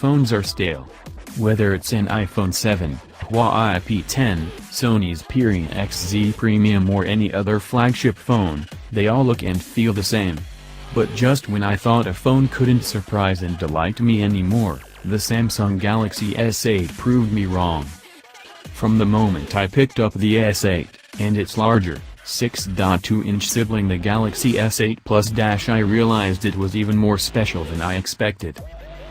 phones are stale. Whether it's an iPhone 7, Huawei P10, Sony Xperia XZ Premium or any other flagship phone, they all look and feel the same. But just when I thought a phone couldn't surprise and delight me anymore, the Samsung Galaxy S8 proved me wrong. From the moment I picked up the S8, and its larger, 6.2-inch sibling the Galaxy S8 Plus I realized it was even more special than I expected.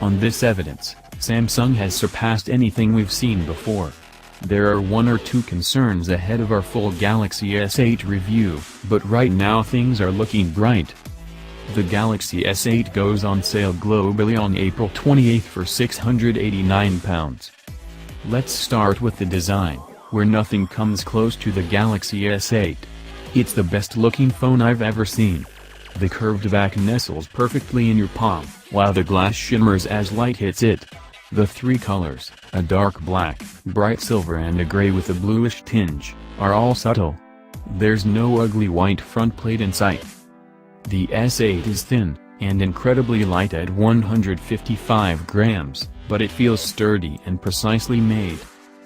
On this evidence, Samsung has surpassed anything we've seen before. There are one or two concerns ahead of our full Galaxy S8 review, but right now things are looking bright. The Galaxy S8 goes on sale globally on April 28 for £689. Let's start with the design, where nothing comes close to the Galaxy S8. It's the best looking phone I've ever seen. The curved back nestles perfectly in your palm, while the glass shimmers as light hits it. The three colors, a dark black, bright silver and a gray with a bluish tinge, are all subtle. There's no ugly white front plate in sight. The S8 is thin, and incredibly light at 155 grams, but it feels sturdy and precisely made.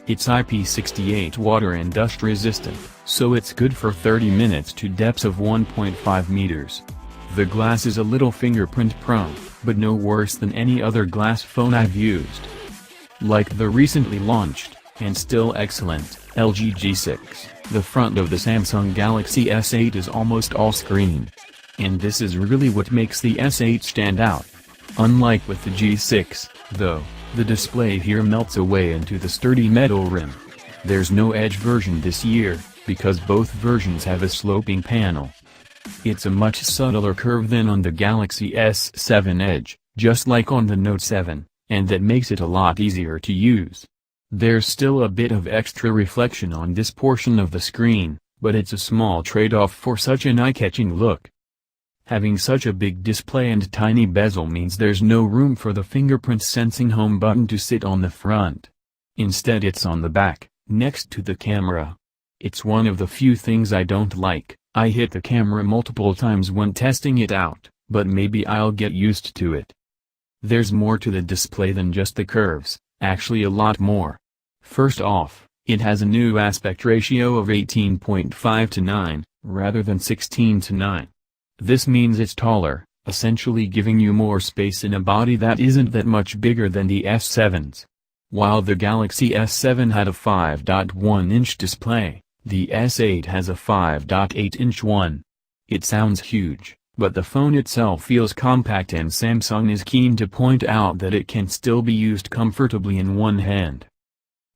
It's IP68 water and dust resistant, so it's good for 30 minutes to depths of 1.5 meters. The glass is a little fingerprint prone, but no worse than any other glass phone I've used. Like the recently launched, and still excellent, LG G6, the front of the Samsung Galaxy S8 is almost all screen. And this is really what makes the S8 stand out. Unlike with the G6, though, the display here melts away into the sturdy metal rim. There's no Edge version this year, because both versions have a sloping panel. It's a much subtler curve than on the Galaxy S7 Edge, just like on the Note 7, and that makes it a lot easier to use. There's still a bit of extra reflection on this portion of the screen, but it's a small trade-off for such an eye-catching look. Having such a big display and tiny bezel means there's no room for the fingerprint sensing home button to sit on the front. Instead it's on the back, next to the camera. It's one of the few things I don't like. I hit the camera multiple times when testing it out, but maybe I'll get used to it. There's more to the display than just the curves, actually a lot more. First off, it has a new aspect ratio of 18.5:9, rather than 16:9. This means it's taller, essentially giving you more space in a body that isn't that much bigger than the S7's. While the Galaxy S7 had a 5.1-inch display, the S8 has a 5.8-inch one. It sounds huge, but the phone itself feels compact and Samsung is keen to point out that it can still be used comfortably in one hand.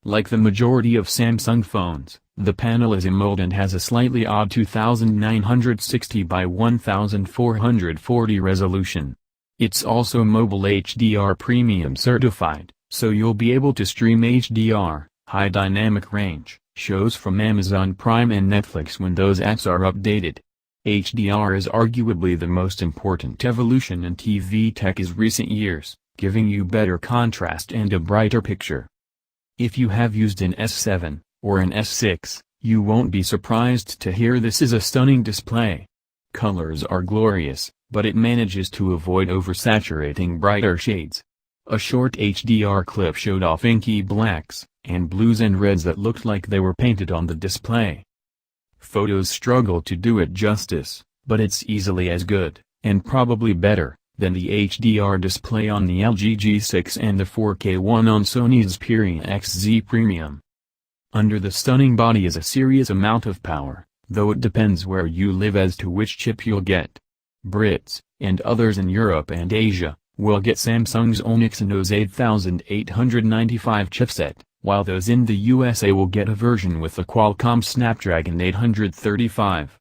Like the majority of Samsung phones, the panel is AMOLED and has a slightly odd 2960 by 1440 resolution. It's also Mobile HDR Premium certified, so you'll be able to stream HDR, high dynamic range, shows from Amazon Prime and Netflix when those apps are updated. HDR is arguably the most important evolution in TV tech in recent years, giving you better contrast and a brighter picture. If you have used an S7, or an S6, you won't be surprised to hear this is a stunning display. Colors are glorious, but it manages to avoid oversaturating brighter shades. A short HDR clip showed off inky blacks, and blues and reds that looked like they were painted on the display. Photos struggle to do it justice, but it's easily as good, and probably better, than the HDR display on the LG G6 and the 4K one on Sony Xperia XZ Premium. Under the stunning body is a serious amount of power, though it depends where you live as to which chip you'll get. Brits, and others in Europe and Asia, will get Samsung's own Exynos 8895 chipset, while those in the USA will get a version with the Qualcomm Snapdragon 835.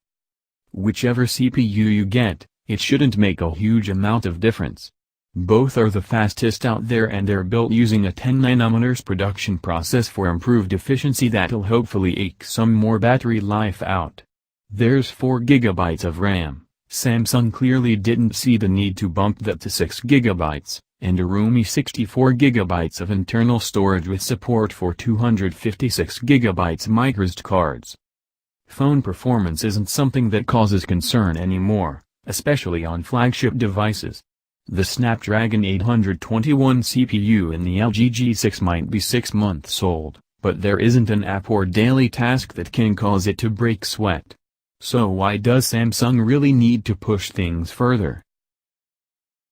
Whichever CPU you get, it shouldn't make a huge amount of difference. Both are the fastest out there and they're built using a 10nm production process for improved efficiency that'll hopefully eke some more battery life out. There's 4GB of RAM. Samsung clearly didn't see the need to bump that to 6GB, and a roomy 64GB of internal storage with support for 256GB microSD cards. Phone performance isn't something that causes concern anymore, especially on flagship devices. The Snapdragon 821 CPU in the LG G6 might be 6 months old, but there isn't an app or daily task that can cause it to break sweat. So why does Samsung really need to push things further?